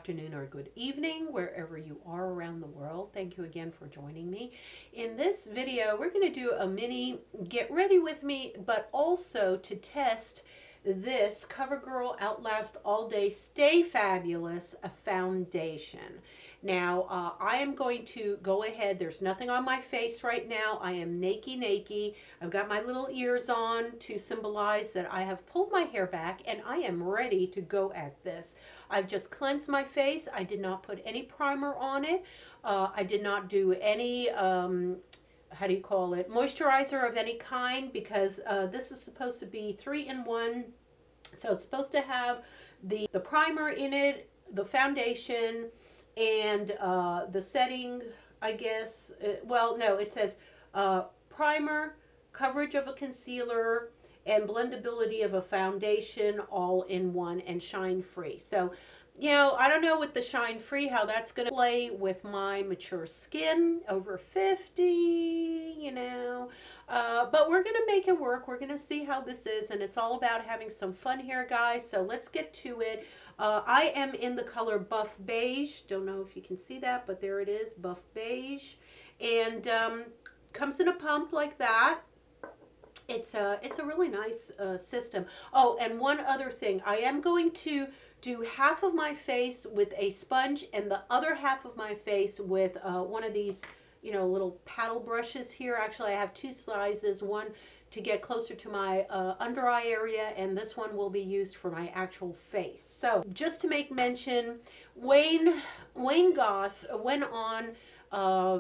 afternoon, or good evening, wherever you are around the world. Thank you again for joining me. In this video, we're going to do a mini get ready with me, but also to test this Covergirl Outlast All Day Stay Fabulous foundation. Now, I am going to go ahead. There's nothing on my face right now. I am naked. I've got my little ears on to symbolize that I have pulled my hair back and I am ready to go at this. I've just cleansed my face. I did not put any primer on it. I did not do any how do you call it, moisturizer of any kind, because this is supposed to be 3-in-1. So it's supposed to have the primer in it, the foundation, and the setting, I guess. Well, no, it says primer, coverage of a concealer, and blendability of a foundation, all in one, and shine free. So, you know, I don't know with the shine free how that's going to play with my mature skin over 50, you know. But we're going to make it work. We're going to see how this is, and it's all about having some fun here, guys. So let's get to it. I am in the color Buff Beige. Don't know if you can see that, but there it is, Buff Beige. And comes in a pump like that. It's a really nice system. Oh, and one other thing. I am going to do half of my face with a sponge and the other half of my face with one of these, you know, little paddle brushes here. Actually, I have two sizes, one to get closer to my under eye area, and this one will be used for my actual face. So just to make mention, Wayne Goss went on,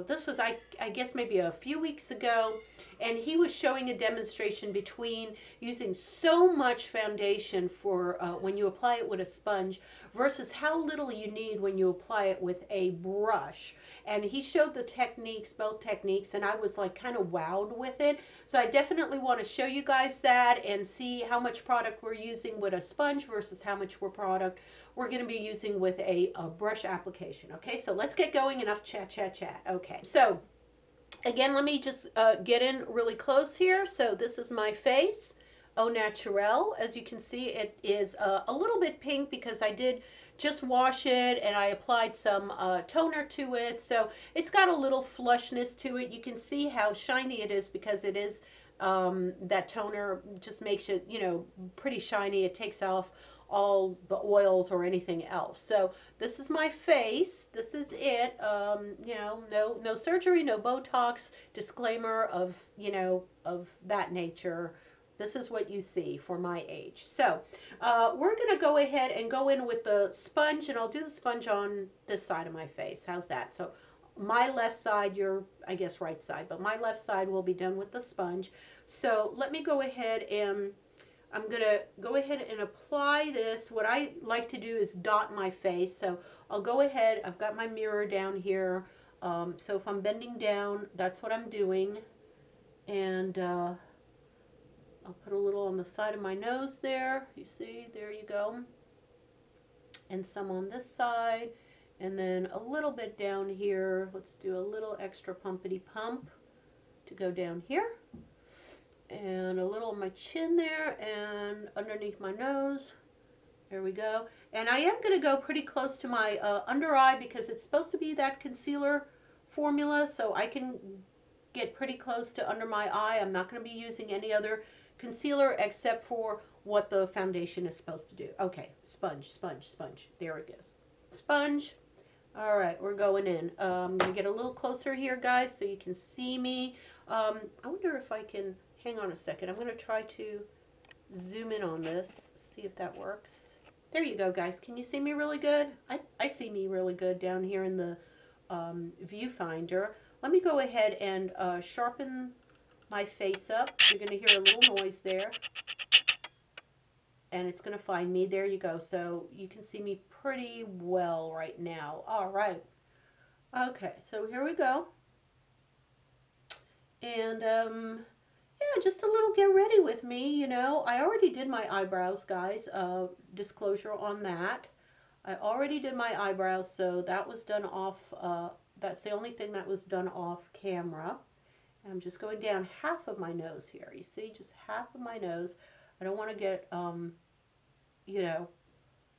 this was, I guess, maybe a few weeks ago, and he was showing a demonstration between using so much foundation for when you apply it with a sponge versus how little you need when you apply it with a brush. And he showed the techniques, both techniques, and I was like kind of wowed with it. So I definitely want to show you guys that and see how much product we're using with a sponge versus how much product we're going to be using with a brush application. Okay, so let's get going. Enough chat. Okay, so again, let me just get in really close here. So this is my face, au naturel. As you can see, it is a little bit pink because I did just wash it and I applied some toner to it. So it's got a little flushness to it. You can see how shiny it is because it is, that toner just makes it, you know, pretty shiny. It takes off all the oils or anything else. So this is my face. This is it. You know, no surgery, no Botox, disclaimer of, you know, of that nature. This is what you see for my age. So we're going to go ahead and go in with the sponge, and I'll do the sponge on this side of my face. How's that? So my left side, your, I guess, right side, but my left side will be done with the sponge. So let me go ahead and I'm going to go ahead and apply this. What I like to do is dot my face. So I'll go ahead. I've got my mirror down here. So if I'm bending down, that's what I'm doing. And I'll put a little on the side of my nose there. You see, there you go. And some on this side. And then a little bit down here. Let's do a little extra pumpity pump to go down here. And a little on my chin there and underneath my nose. There we go. And I am going to go pretty close to my under eye because it's supposed to be that concealer formula, so I can get pretty close to under my eye. I'm not going to be using any other concealer except for what the foundation is supposed to do. Okay, sponge. There it goes. Sponge. All right, we're going in. I'm going to get a little closer here, guys, so you can see me. I wonder if I can... Hang on a second. I'm going to try to zoom in on this, see if that works. There you go, guys. Can you see me really good? I see me really good down here in the viewfinder. Let me go ahead and sharpen my face up. You're going to hear a little noise there. And it's going to find me. There you go. So you can see me pretty well right now. All right. Okay, so here we go. And yeah, just a little get ready with me, you know. I already did my eyebrows, guys. Disclosure on that. I already did my eyebrows, so that was done off, that's the only thing that was done off camera. And I'm just going down half of my nose here. You see, just half of my nose. I don't want to get, you know,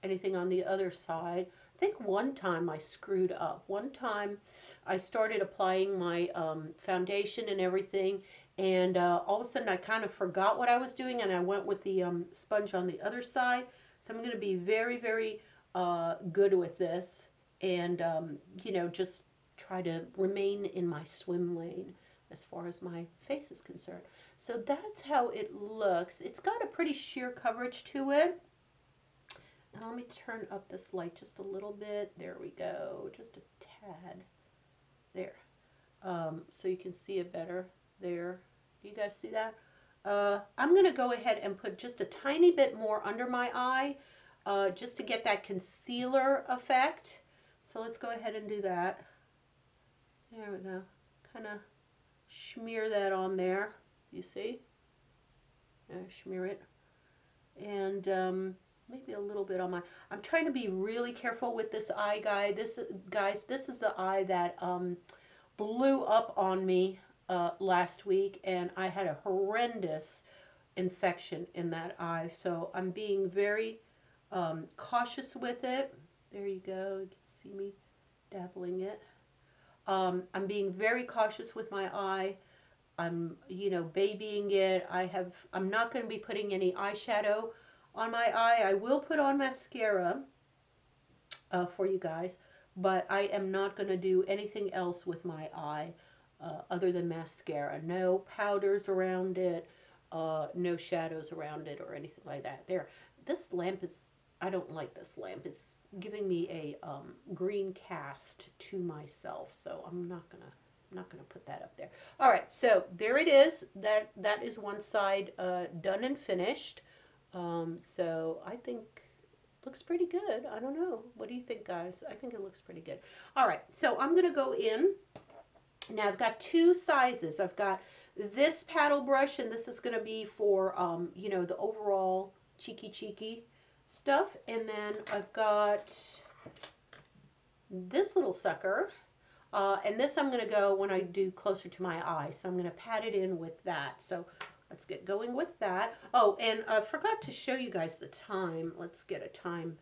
anything on the other side. think one time I screwed up. One time I started applying my foundation and everything, and all of a sudden I kind of forgot what I was doing, and I went with the sponge on the other side. So I'm going to be very, very good with this, and you know, just try to remain in my swim lane as far as my face is concerned. So that's how it looks. It's got a pretty sheer coverage to it. Now let me turn up this light just a little bit. There we go, just a tad. There. So you can see it better there. Do you guys see that? I'm going to go ahead and put just a tiny bit more under my eye just to get that concealer effect. So let's go ahead and do that. There we go. Kind of smear that on there. You see? Smear it. And maybe a little bit on my... I'm trying to be really careful with this eye, guys. This is the eye that blew up on me last week, and I had a horrendous infection in that eye. So I'm being very cautious with it. There you go. You can see me dabbling it. I'm being very cautious with my eye. I'm, you know, babying it. I'm not going to be putting any eyeshadow on my eye. I will put on mascara for you guys, but I am not going to do anything else with my eye other than mascara. No powders around it, no shadows around it or anything like that. There, this lamp is, I don't like this lamp. It's giving me a green cast to myself, so I'm not gonna put that up there. All right, so there it is. That is one side done and finished. So I think it looks pretty good. I don't know. What do you think, guys? I think it looks pretty good. All right, so I'm gonna go in. Now I've got two sizes. I've got this paddle brush, and this is gonna be for you know, the overall cheeky stuff. And then I've got this little sucker. And this I'm going to go when I do closer to my eye. So I'm going to pat it in with that. So let's get going with that. Oh, and I forgot to show you guys the time. Let's get a time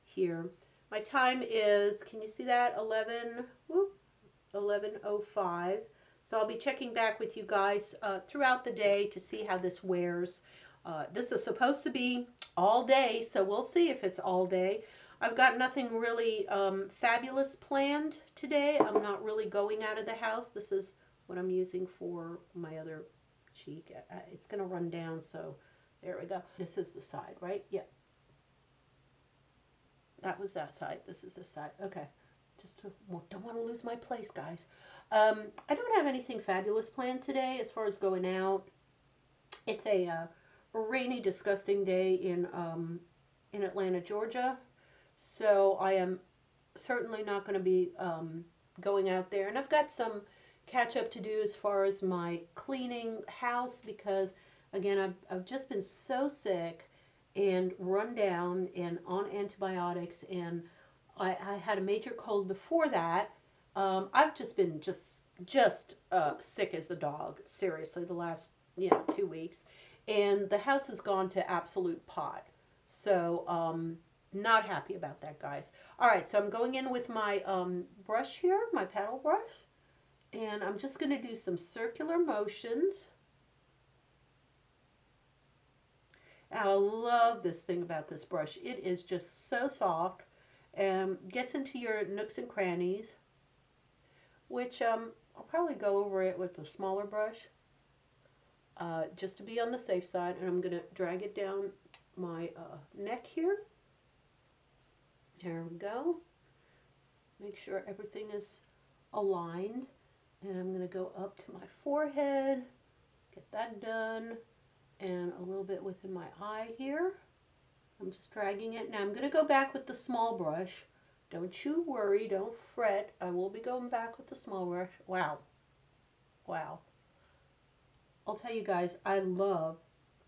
here. My time is, can you see that? 11:05. So I'll be checking back with you guys throughout the day to see how this wears. This is supposed to be all day, so we'll see if it's all day. I've got nothing really fabulous planned today. I'm not really going out of the house. This is what I'm using for my other cheek. It's going to run down, so there we go. This is the side, right? Yeah. That was that side. This is the side. Okay. Just don't want to lose my place, guys. I don't have anything fabulous planned today as far as going out. It's a rainy, disgusting day in Atlanta, Georgia. So I am certainly not going to be going out there. And I've got some catch up to do as far as my cleaning house because, again, I've just been so sick and run down and on antibiotics. And I had a major cold before that. I've just been just sick as a dog, seriously, the last 2 weeks. And the house has gone to absolute pot. So, not happy about that, guys. All right, so I'm going in with my brush here, my paddle brush, and I'm just going to do some circular motions. And I love this thing about this brush. It is just so soft and gets into your nooks and crannies, which I'll probably go over it with a smaller brush just to be on the safe side. And I'm going to drag it down my neck here. There we go. Make sure everything is aligned. And I'm going to go up to my forehead, get that done, and a little bit within my eye here. I'm just dragging it. Now I'm going to go back with the small brush. Don't you worry, don't fret. I will be going back with the small brush. Wow. Wow. I'll tell you guys, I love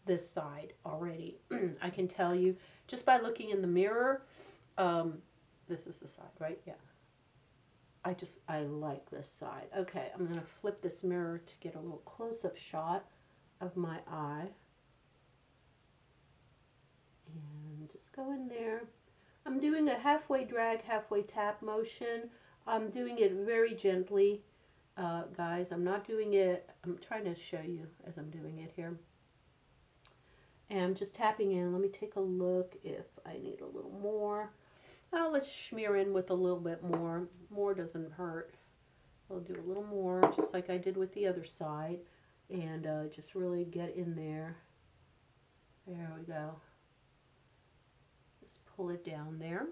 this side already. I can tell you just by looking in the mirror. This is the side, right? Yeah. I like this side. Okay, I'm going to flip this mirror to get a little close-up shot of my eye. And just go in there. I'm doing a halfway drag, halfway tap motion. I'm doing it very gently, guys. I'm not doing it, I'm trying to show you as I'm doing it here. And I'm just tapping in. Let me take a look if I need a little more. Oh, let's smear in with a little bit more. More doesn't hurt. I'll do a little more, just like I did with the other side. And just really get in there. There we go. Just pull it down there.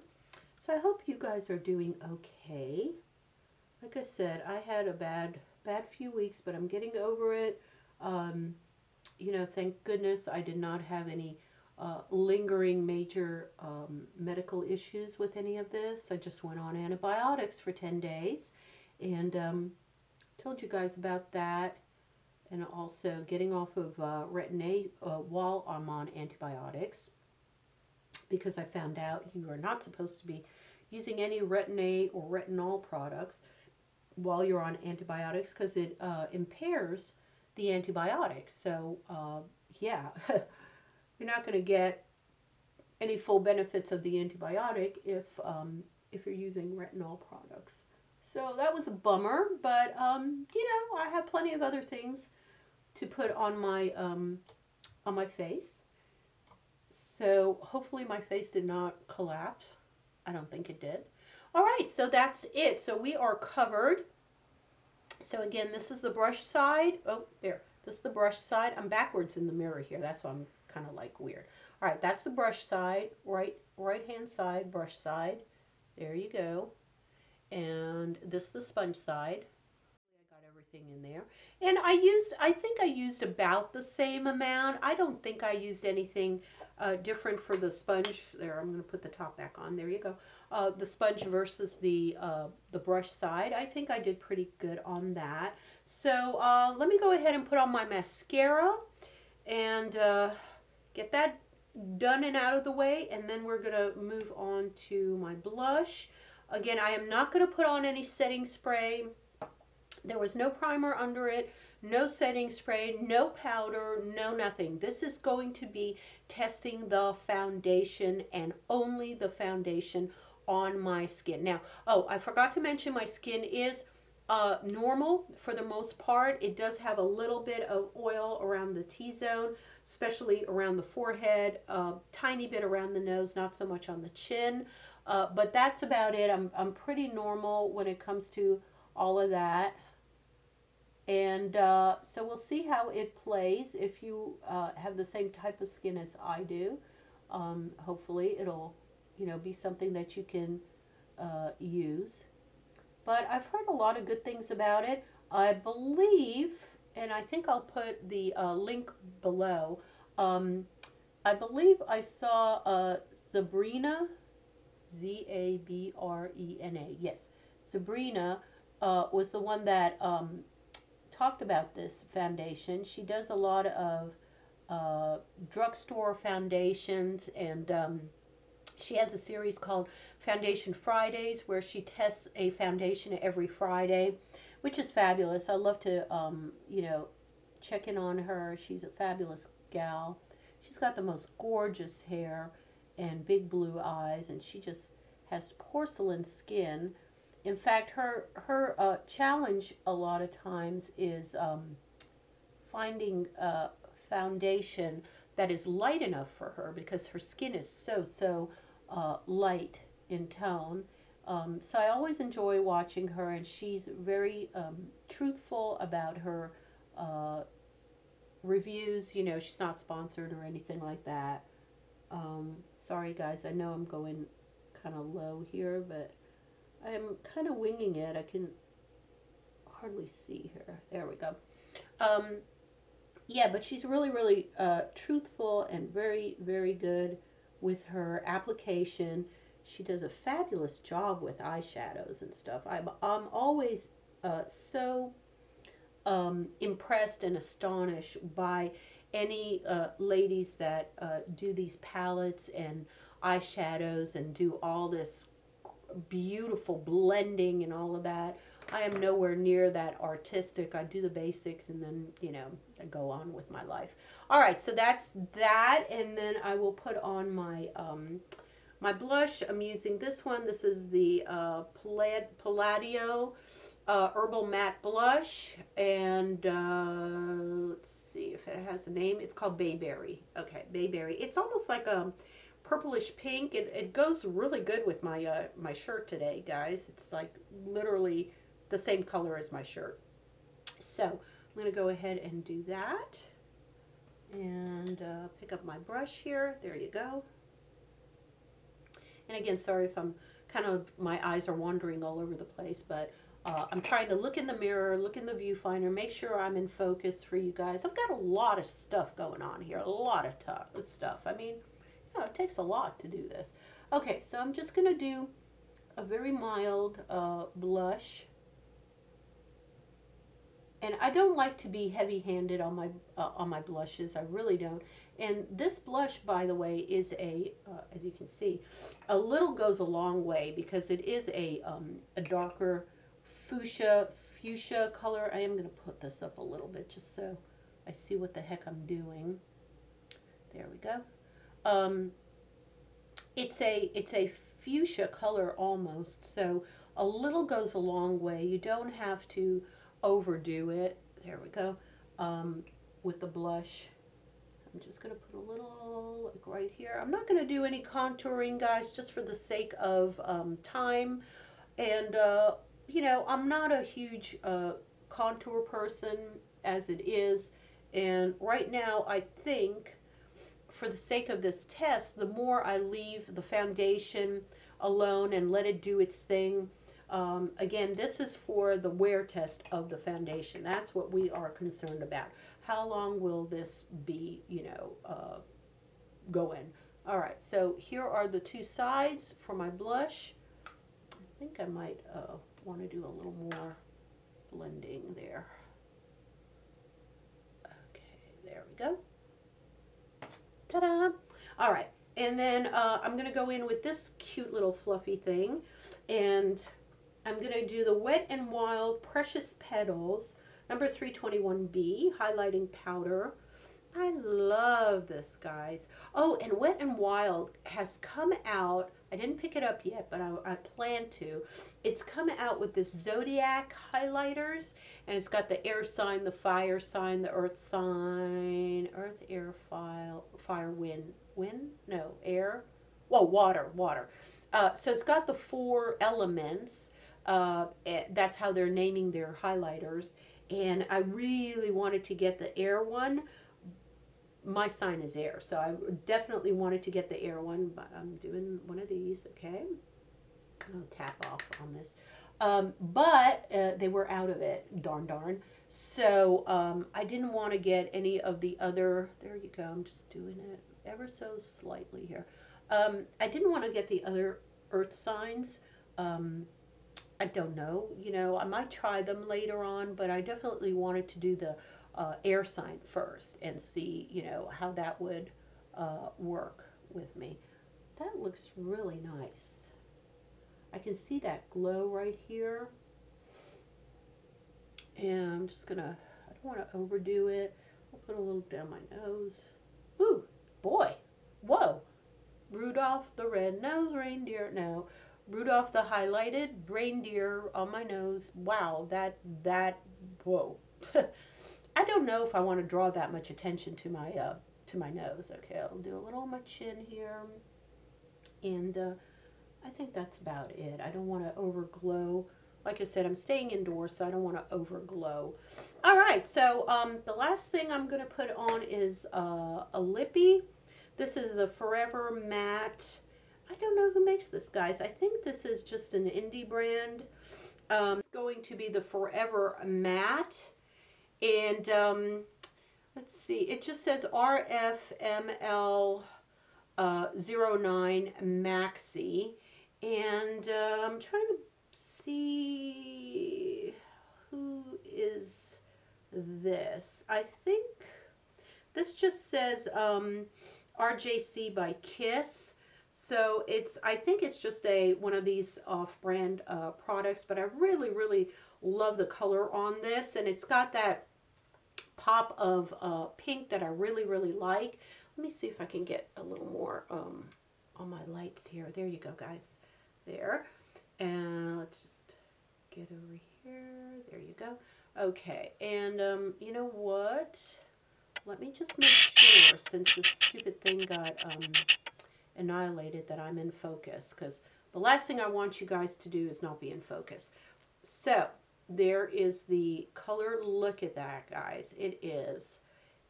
So I hope you guys are doing okay. Like I said, I had a bad few weeks, but I'm getting over it. You know, thank goodness I did not have any lingering major medical issues with any of this. I just went on antibiotics for 10 days and told you guys about that. And also getting off of Retin-A while I'm on antibiotics, because I found out you are not supposed to be using any Retin-A or retinol products while you're on antibiotics, because it impairs the antibiotics. So yeah, you're not going to get any full benefits of the antibiotic if you're using retinol products. So that was a bummer, but you know, I have plenty of other things to put on my face. So hopefully my face did not collapse. I don't think it did. All right, so that's it. So we are covered. So again, this is the brush side. Oh, there. This is the brush side. I'm backwards in the mirror here. That's why I'm kind of like weird. All right, that's the brush side. Right hand side, brush side. There you go. And this is the sponge side. I got everything in there. And I think I used about the same amount. I don't think I used anything different for the sponge. There, I'm going to put the top back on. There you go. The sponge versus the brush side. I think I did pretty good on that. So let me go ahead and put on my mascara and get that done and out of the way. And then we're going to move on to my blush. Again, I am not going to put on any setting spray. There was no primer under it, no setting spray, no powder, no nothing. This is going to be testing the foundation and only the foundation on my skin. Now, oh, I forgot to mention my skin is normal for the most part. It does have a little bit of oil around the T-zone, especially around the forehead, tiny bit around the nose, not so much on the chin. But that's about it. I'm pretty normal when it comes to all of that. And so we'll see how it plays if you have the same type of skin as I do. Hopefully it'll, you know, be something that you can use. But I've heard a lot of good things about it. I believe, and I think I'll put the link below, I believe I saw Zabrena, Zabrena, yes, Zabrena was the one that talked about this foundation. She does a lot of Drugstore Foundations, and she has a series called Foundation Fridays where she tests a foundation every Friday, which is fabulous. I love to, you know, check in on her. She's a fabulous gal. She's got the most gorgeous hair and big blue eyes, and she just has porcelain skin. In fact, her challenge a lot of times is finding a foundation that is light enough for her, because her skin is so light in tone. So I always enjoy watching her, and she's very truthful about her reviews. You know, she's not sponsored or anything like that. Sorry guys, I know I'm going kind of low here, but I'm kind of winging it. I can hardly see her. There we go. Yeah, but she's really truthful and very good with her application. She does a fabulous job with eyeshadows and stuff. I'm always so impressed and astonished by any ladies that do these palettes and eyeshadows and do all this beautiful blending and all of that. I am nowhere near that artistic. I do the basics and then, you know, I go on with my life. All right, so that's that, and then I will put on my My blush, I'm using this one. This is the Palladio Herbal Matte Blush. And let's see if it has a name. It's called Bayberry. Okay, Bayberry. It's almost like a purplish pink. It goes really good with my my shirt today, guys. It's like literally the same color as my shirt. So I'm going to go ahead and do that. And pick up my brush here. There you go. And again, sorry if I'm kind of, my eyes are wandering all over the place, but I'm trying to look in the mirror, look in the viewfinder, make sure I'm in focus for you guys. I've got a lot of stuff going on here, a lot of stuff. I mean, yeah, it takes a lot to do this. Okay, so I'm just going to do a very mild blush. And I don't like to be heavy-handed on my blushes. I really don't. And this blush, by the way, is a, as you can see, a little goes a long way because it is a darker fuchsia color. I am going to put this up a little bit just so I see what the heck I'm doing. There we go. It's a fuchsia color almost, so a little goes a long way. You don't have to overdo it. There we go. With the blush, I'm just going to put a little like right here. I'm not going to do any contouring, guys, just for the sake of time. And you know, I'm not a huge contour person as it is, and right now I think for the sake of this test, the more I leave the foundation alone and let it do its thing. Again, this is for the wear test of the foundation. That's what we are concerned about. How long will this be, you know, going? All right, so here are the two sides for my blush. I think I might want to do a little more blending there. Okay, there we go. Ta-da! All right, and then I'm going to go in with this cute little fluffy thing, and I'm going to do the Wet n Wild Precious Petals, number 321B, highlighting powder. I love this, guys. Oh, and Wet n Wild has come out, I didn't pick it up yet, but I plan to. It's come out with this Zodiac highlighters, and it's got the air sign, the fire sign, the earth sign, earth, air, fire, wind, no, air, well, water. So it's got the 4 elements. That's how they're naming their highlighters, and I really wanted to get the air one. My sign is air, so I definitely wanted to get the air one, but I'm doing one of these. Okay, I'll tap off on this, but they were out of it, darn. So I didn't want to get any of the other, there you go, I'm just doing it ever so slightly here. I didn't want to get the other earth signs. I don't know, you know, I might try them later on, but I definitely wanted to do the air sign first and see, you know, how that would work with me. That looks really nice. I can see that glow right here. And I'm just gonna, I don't want to overdo it. I'll put a little down my nose. Ooh, boy, whoa. Rudolph the red-nosed reindeer, no. Rudolph the highlighted reindeer on my nose. Wow, that, whoa. I don't know if I want to draw that much attention to my nose. Okay, I'll do a little on my chin here. And I think that's about it. I don't want to overglow. Like I said, I'm staying indoors, so I don't want to overglow. All right, so the last thing I'm going to put on is a lippy. This is the Forever Matte. I don't know who makes this, guys. I think this is just an indie brand. It's going to be the Forever Matte. And let's see, it just says RFML 09 Maxi. And I'm trying to see who is this. I think this just says RJC by Kiss. So it's, I think it's just one of these off-brand products, but I really love the color on this, and it's got that pop of pink that I really like. Let me see if I can get a little more on my lights here. There you go, guys. There. And let's just get over here. There you go. Okay, and you know what? Let me just make sure, since this stupid thing got annihilated, that I'm in focus, because the last thing I want you guys to do is not be in focus. So there is the color. Look at that, guys. It is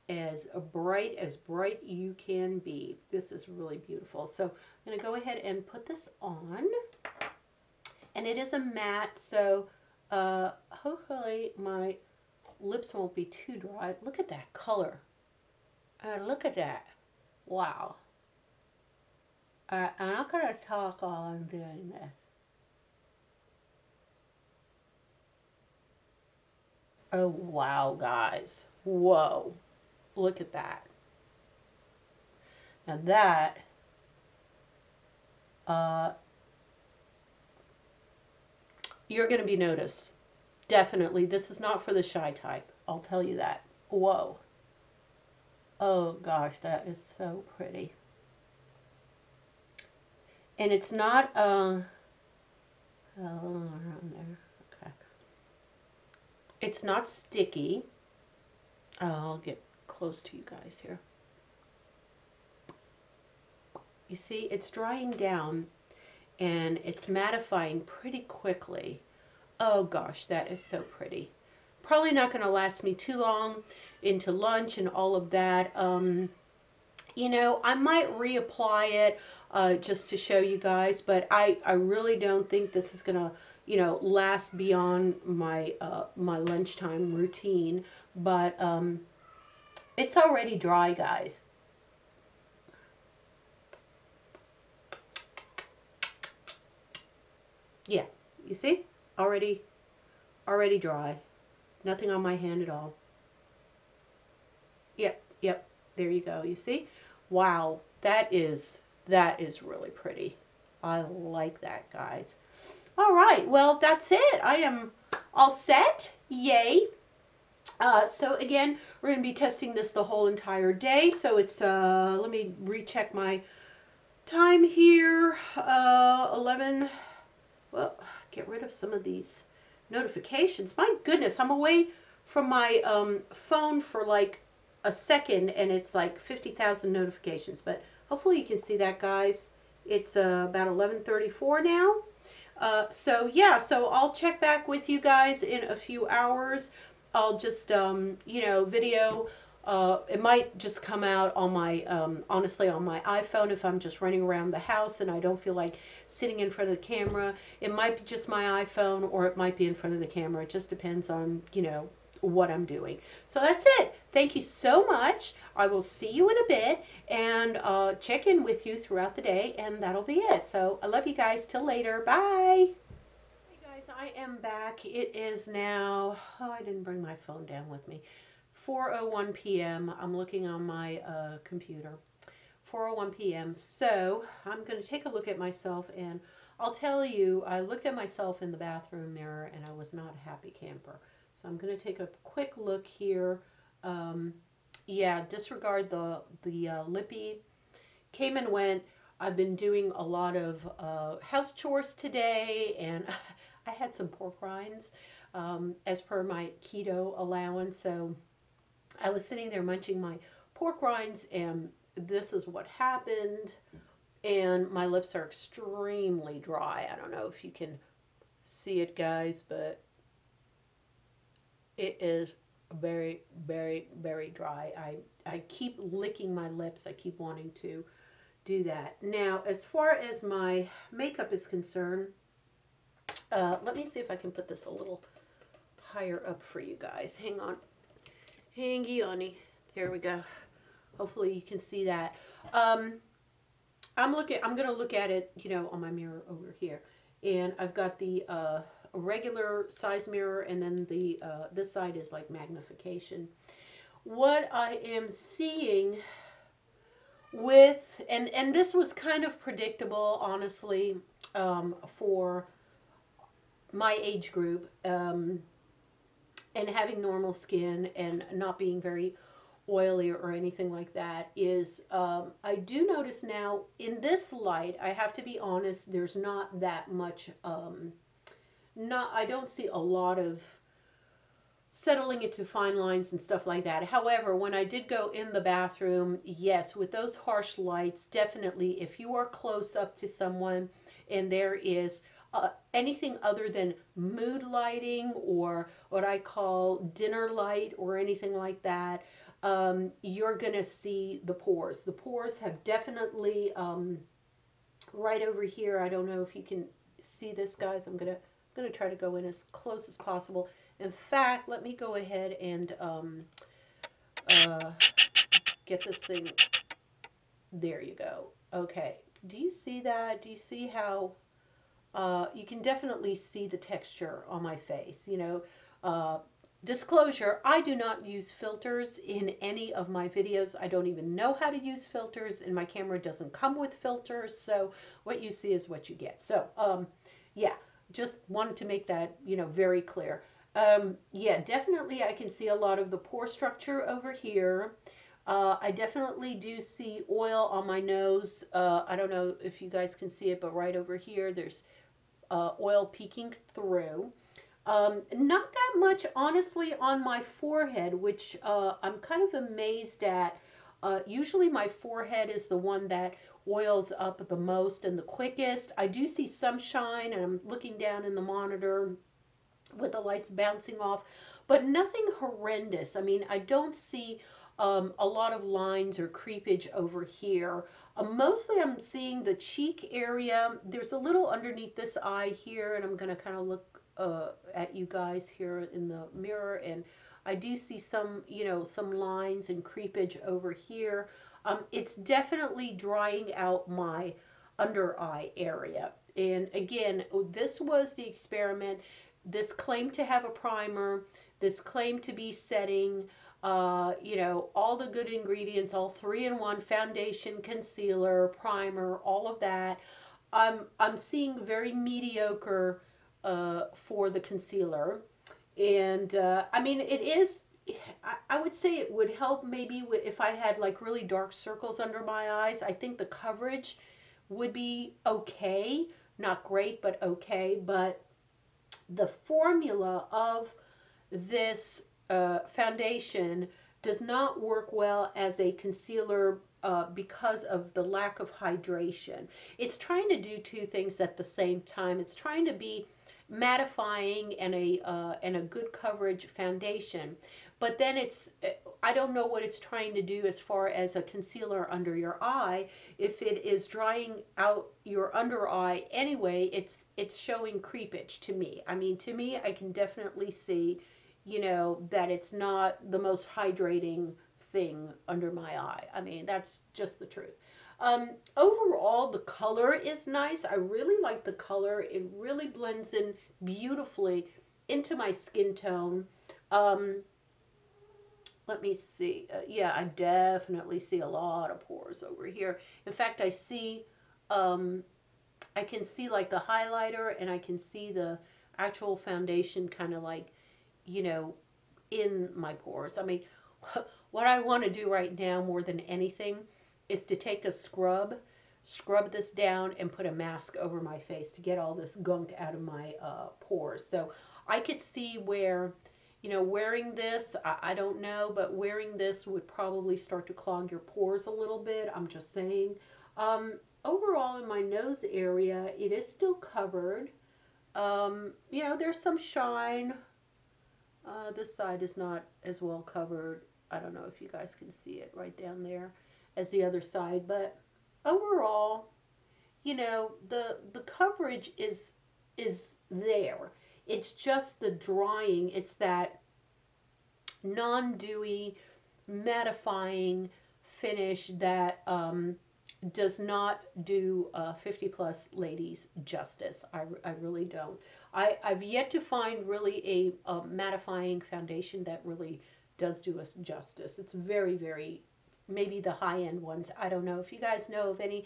as bright you can be. This is really beautiful. So I'm going to go ahead and put this on, and it is a matte, so hopefully my lips won't be too dry. Look at that color. Look at that. Wow. I'm not going to talk while I'm doing this. Oh, wow, guys. Whoa. Look at that. Now that, you're going to be noticed. Definitely. This is not for the shy type. I'll tell you that. Whoa. Oh, gosh, that is so pretty. And it's not, around there. Okay. It's not sticky. I'll get close to you guys here. You see, it's drying down and it's mattifying pretty quickly. Oh gosh, that is so pretty. Probably not going to last me too long into lunch and all of that. You know, I might reapply it just to show you guys, but I really don't think this is going to, you know, last beyond my my lunchtime routine. But it's already dry, guys. Yeah, you see? Already dry. Nothing on my hand at all. Yep, there you go. You see? Wow, that is really pretty. I like that, guys. All right, well, that's it. I am all set. Yay. So again, we're going to be testing this the whole entire day. So it's, let me recheck my time here. 11, well, get rid of some of these notifications. My goodness, I'm away from my phone for like a second and it's like 50,000 notifications. But hopefully you can see that, guys. It's about 11:34 now. So yeah, so I'll check back with you guys in a few hours. I'll just, you know, video. It might just come out on my, honestly, on my iPhone if I'm just running around the house and I don't feel like sitting in front of the camera. It might be just my iPhone or it might be in front of the camera. It just depends on, you know, what I'm doing. So that's it. Thank you so much. I will see you in a bit and check in with you throughout the day, and that'll be it. So I love you guys. Till later. Bye. Hey guys, I am back. It is now, oh, I didn't bring my phone down with me. 4:01 p.m. I'm looking on my computer. 4:01 p.m. So I'm going to take a look at myself, and I'll tell you, I looked at myself in the bathroom mirror and I was not a happy camper. So I'm going to take a quick look here. Yeah, disregard the lippy. Came and went. I've been doing a lot of house chores today, and I had some pork rinds as per my keto allowance. So I was sitting there munching my pork rinds, and this is what happened. And my lips are extremely dry. I don't know if you can see it, guys, but it is very, very, very dry. I keep licking my lips. I keep wanting to do that. Now, as far as my makeup is concerned, let me see if I can put this a little higher up for you guys. Hang on. Hangy on. There we go. Hopefully you can see that. I'm gonna look at it, you know, on my mirror over here. And I've got the a regular size mirror, and then the this side is like magnification. What I am seeing with, and this was kind of predictable, honestly, for my age group, and having normal skin and not being very oily or anything like that, is I do notice now in this light, I have to be honest, there's not that much, not, I don't see a lot of settling into fine lines and stuff like that. However, when I did go in the bathroom, yes, with those harsh lights, definitely if you are close up to someone and there is anything other than mood lighting or what I call dinner light or anything like that, you're going to see the pores. The pores have definitely, right over here, I don't know if you can see this, guys. I'm going to try to go in as close as possible. In fact, let me go ahead and uh, get this thing. There you go. Okay. Do you see that? Do you see how you can definitely see the texture on my face? You know, disclosure, I do not use filters in any of my videos. I don't even know how to use filters, and my camera doesn't come with filters. So what you see is what you get. So, yeah, just wanted to make that, you know, very clear. Yeah, definitely I can see a lot of the pore structure over here. I definitely do see oil on my nose. I don't know if you guys can see it, but right over here, there's oil peeking through. Not that much, honestly, on my forehead, which I'm kind of amazed at. Usually my forehead is the one that oils up the most and the quickest. I do see some shine, and I'm looking down in the monitor with the lights bouncing off, but nothing horrendous. I mean, I don't see a lot of lines or creepage over here. Mostly I'm seeing the cheek area. There's a little underneath this eye here, and I'm going to kind of look at you guys here in the mirror, and I do see some, you know, some lines and creepage over here. It's definitely drying out my under eye area. And again, this was the experiment. This claimed to have a primer. This claimed to be setting. You know, all the good ingredients, all 3-in-1: foundation, concealer, primer, all of that. I'm seeing very mediocre for the concealer, and I mean it is. I would say it would help maybe if I had like really dark circles under my eyes. I think the coverage would be okay, not great, but okay. But the formula of this foundation does not work well as a concealer because of the lack of hydration. It's trying to do two things at the same time. It's trying to be mattifying and a good coverage foundation, but then it's, I don't know what it's trying to do as far as a concealer under your eye. If it is drying out your under eye anyway, it's showing creepage to me. I mean, to me, I can definitely see, you know, that it's not the most hydrating thing under my eye. I mean, that's just the truth. Overall, the color is nice. I really like the color. It really blends in beautifully into my skin tone. Let me see. Yeah, I definitely see a lot of pores over here. In fact, I see, I can see like the highlighter, and I can see the actual foundation kind of like, you know, in my pores. I mean, what I want to do right now more than anything is to take a scrub this down, and put a mask over my face to get all this gunk out of my pores. So I could see where, you know, wearing this, I don't know, but wearing this would probably start to clog your pores a little bit. I'm just saying. Overall, in my nose area, it is still covered. You know, there's some shine. This side is not as well covered. I don't know if you guys can see it right down there as the other side, but overall, you know, the coverage is there. It's just the drying. It's that non-dewy, mattifying finish that does not do 50 plus ladies justice. I really don't. I've yet to find really a mattifying foundation that really does do us justice. It's very, very, maybe the high-end ones. I don't know. If you guys know of any,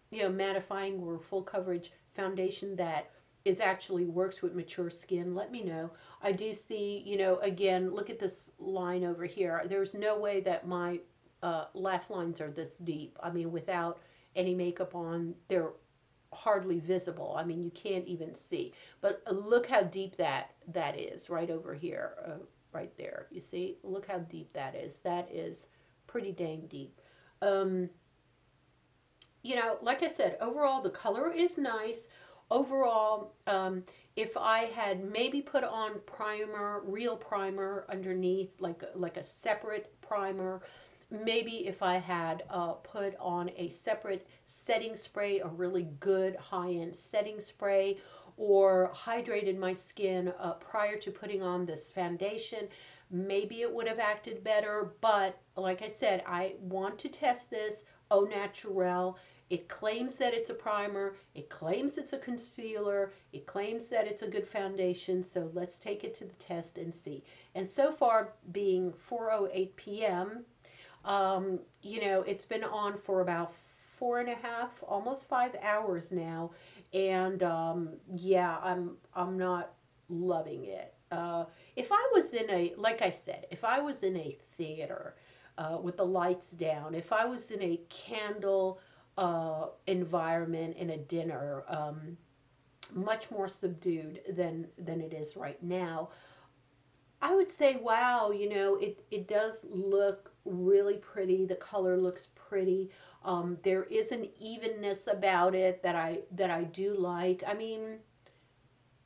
you know, mattifying or full coverage foundation that is actually works with mature skin, let me know. I do see, you know, again, look at this line over here. There's no way that my laugh lines are this deep. I mean, without any makeup on, they're hardly visible. I mean, you can't even see. But look how deep that is right over here, right there. You see? Look how deep that is. That is pretty dang deep. Um, you know, like I said, overall the color is nice. Overall, if I had maybe put on primer, real primer underneath, like a separate primer, maybe if I had put on a separate setting spray, a really good high-end setting spray, or hydrated my skin prior to putting on this foundation, maybe it would have acted better. But like I said, I want to test this au naturel. It claims that it's a primer, it claims it's a concealer, it claims that it's a good foundation, so let's take it to the test and see. And so far, being 4:08 p.m., you know, it's been on for about 4.5, almost 5 hours now, and yeah, I'm not loving it. If I was in a, like I said, if I was in a theater with the lights down, if I was in a candle environment in a dinner, much more subdued than it is right now, I would say, wow, you know, it does look really pretty. The color looks pretty. There is an evenness about it that I do like. I mean,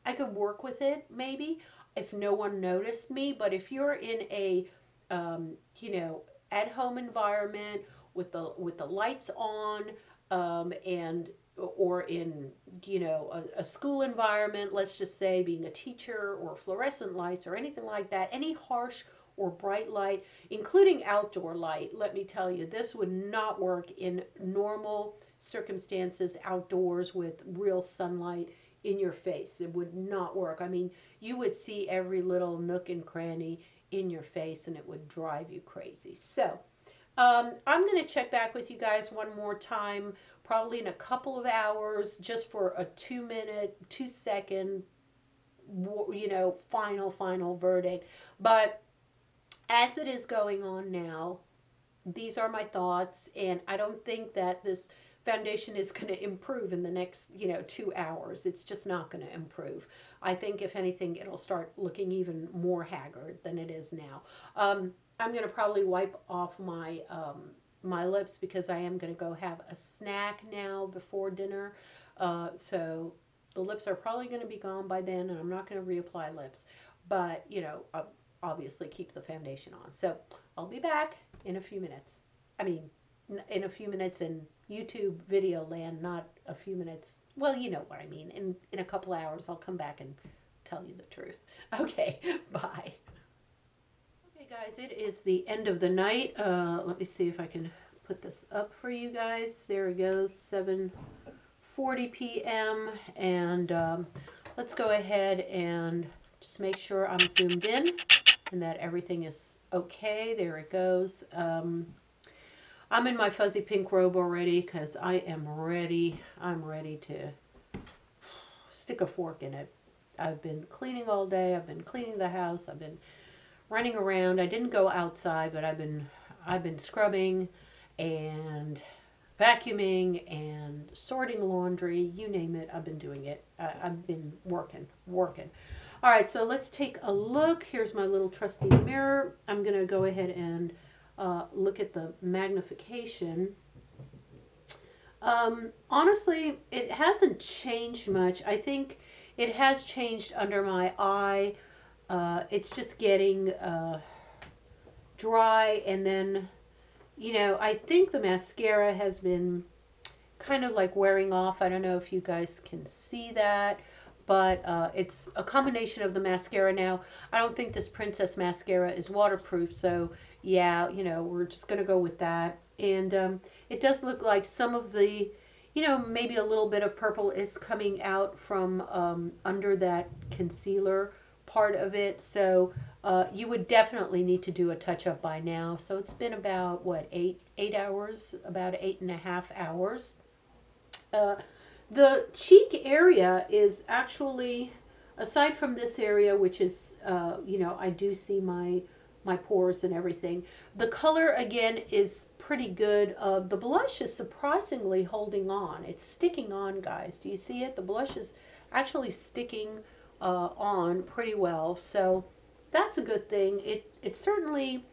I could work with it maybe if no one noticed me, but if you're in a you know, at home environment with the lights on, and or in, you know, a school environment, let's just say being a teacher, or fluorescent lights or anything like that, any harsh or bright light, including outdoor light, let me tell you, this would not work in normal circumstances outdoors with real sunlight in your face. It would not work. I mean, you would see every little nook and cranny in your face, and it would drive you crazy. So I'm going to check back with you guys one more time, probably in a couple of hours, just for a 2-minute, 2-second, you know, final verdict. But as it is going on now, these are my thoughts, and I don't think that this foundation is going to improve in the next, you know, 2 hours. It's just not going to improve. I think if anything, it'll start looking even more haggard than it is now. I'm going to probably wipe off my my lips because I am going to go have a snack now before dinner. So the lips are probably going to be gone by then, and I'm not going to reapply lips. But, you know, obviously keep the foundation on. So I'll be back in a few minutes. I mean, in a few minutes in YouTube video land, not a few minutes. Well, you know what I mean. In a couple hours, I'll come back and tell you the truth. Okay, bye. Okay, guys, it is the end of the night. Let me see if I can put this up for you guys. There it goes, 7:40 p.m. And let's go ahead and just make sure I'm zoomed in and that everything is okay. There it goes. I'm in my fuzzy pink robe already because I am ready. I'm ready to stick a fork in it. I've been cleaning all day. I've been cleaning the house. I've been running around. I didn't go outside, but I've been scrubbing and vacuuming and sorting laundry. You name it, I've been doing it. I've been working. All right, so let's take a look. Here's my little trusty mirror. I'm going to go ahead and look at the magnification. Honestly, it hasn't changed much. I think it has changed under my eye. It's just getting dry, and then, you know, I think the mascara has been kind of like wearing off. I don't know if you guys can see that, but it's a combination of the mascara now. I don't think this Princess mascara is waterproof, so yeah, you know, we're just going to go with that. And it does look like some of the, you know, maybe a little bit of purple is coming out from under that concealer part of it. So you would definitely need to do a touch-up by now. So it's been about, what, 8 hours? About 8.5 hours. The cheek area is actually, aside from this area, which is, I do see my pores and everything. The color again is pretty good. The blush is surprisingly holding on. It's sticking on, guys. Do you see it? The blush is actually sticking on pretty well. So that's a good thing. It certainly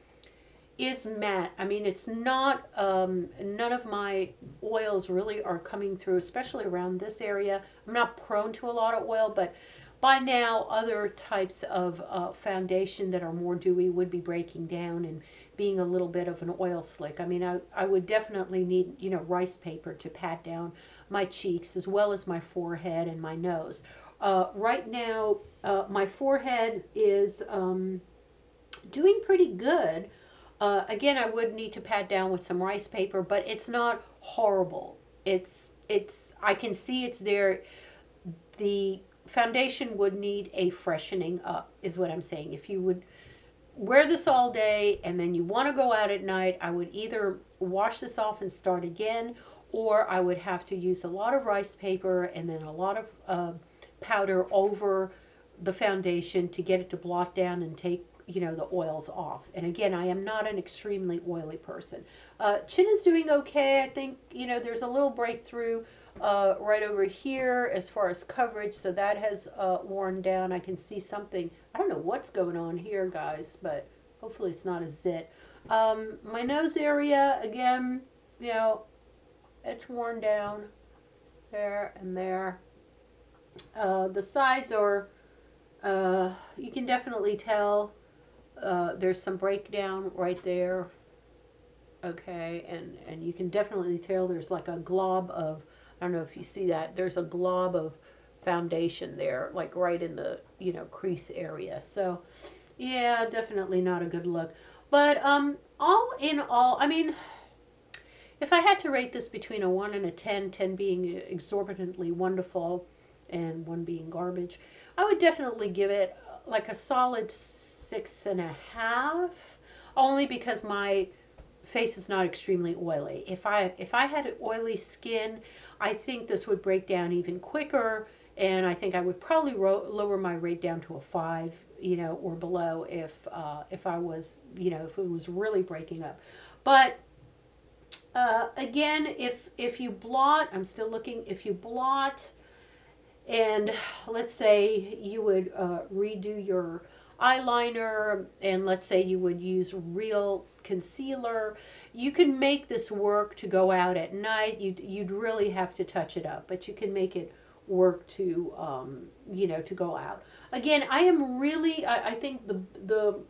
is matte. I mean, it's not, none of my oils really are coming through, especially around this area. I'm not prone to a lot of oil, but by now other types of foundation that are more dewy would be breaking down and being a little bit of an oil slick. I mean, I would definitely need, rice paper to pat down my cheeks as well as my forehead and my nose. Right now, my forehead is doing pretty good. Again, I would need to pat down with some rice paper, but it's not horrible. I can see it's there. The foundation would need a freshening up, is what I'm saying. If you would wear this all day and then you want to go out at night, I would either wash this off and start again, or I would have to use a lot of rice paper and then a lot of powder over the foundation to get it to blot down and take the oils off. And again, I am not an extremely oily person. Chin is doing okay. I think there's a little breakthrough right over here as far as coverage, so that has worn down. I can see something. I don't know what's going on here, guys, but hopefully it's not a zit. My nose area, again, it's worn down there and there. The sides are, you can definitely tell there's some breakdown right there. Okay, and you can definitely tell there's like a glob of, I don't know if you see that, there's a glob of foundation there, like right in the, crease area. So, yeah, definitely not a good look. But all in all, I mean, if I had to rate this between a 1 and a 10, 10 being exorbitantly wonderful and 1 being garbage, I would definitely give it like a solid 6.5, only because my face is not extremely oily. If I had oily skin, I think this would break down even quicker, and I think I would probably lower my rate down to a 5, or below if I was, if it was really breaking up. But again, if you blot, I'm still looking, if you blot, and let's say you would redo your eyeliner, and let's say you would use real concealer, you can make this work to go out at night. You'd really have to touch it up, but you can make it work to to go out. Again, I am really, I think the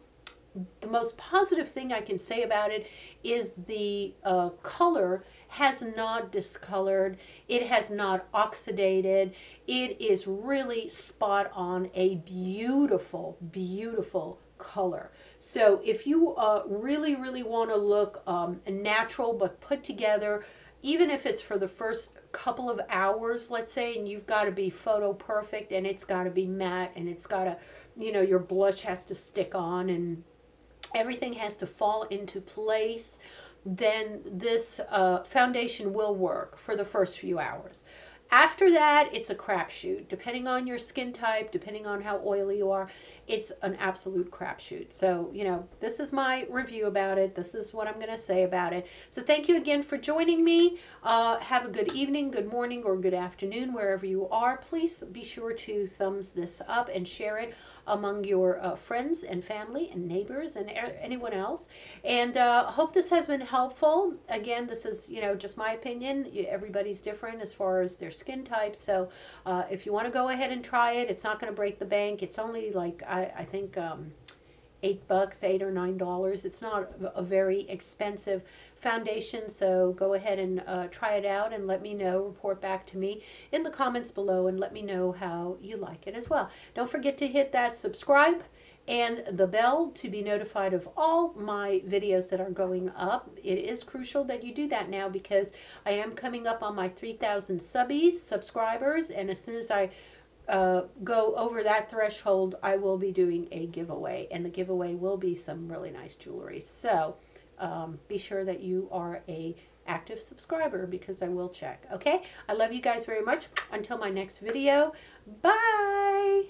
most positive thing I can say about it is the color has not discolored. It has not oxidated. It is really spot on, a beautiful, beautiful color. So if you really, really want to look natural but put together, even if it's for the first couple of hours, let's say, and you've got to be photo perfect, and it's got to be matte, and it's got to, your blush has to stick on, and everything has to fall into place, then this foundation will work for the first few hours. After that, it's a crapshoot. Depending on your skin type, depending on how oily you are, it's an absolute crapshoot. So, this is my review about it. This is what I'm going to say about it. So thank you again for joining me. Have a good evening, good morning, or good afternoon, wherever you are. Please be sure to thumbs this up and share it among your friends and family and neighbors and anyone else. And hope this has been helpful. Again, this is, just my opinion. Everybody's different as far as their skin type. So if you want to go ahead and try it, it's not going to break the bank. It's only like, I think, $8, $8 or $9. It's not a very expensive foundation, so go ahead and try it out and let me know. Report back to me in the comments below and let me know how you like it as well. Don't forget to hit that subscribe and the bell to be notified of all my videos that are going up. It is crucial that you do that now because I am coming up on my 3,000 subscribers, and as soon as I go over that threshold, I will be doing a giveaway, and the giveaway will be some really nice jewelry. So be sure that you are a active subscriber because I will check. Okay? I love you guys very much. Until my next video, bye!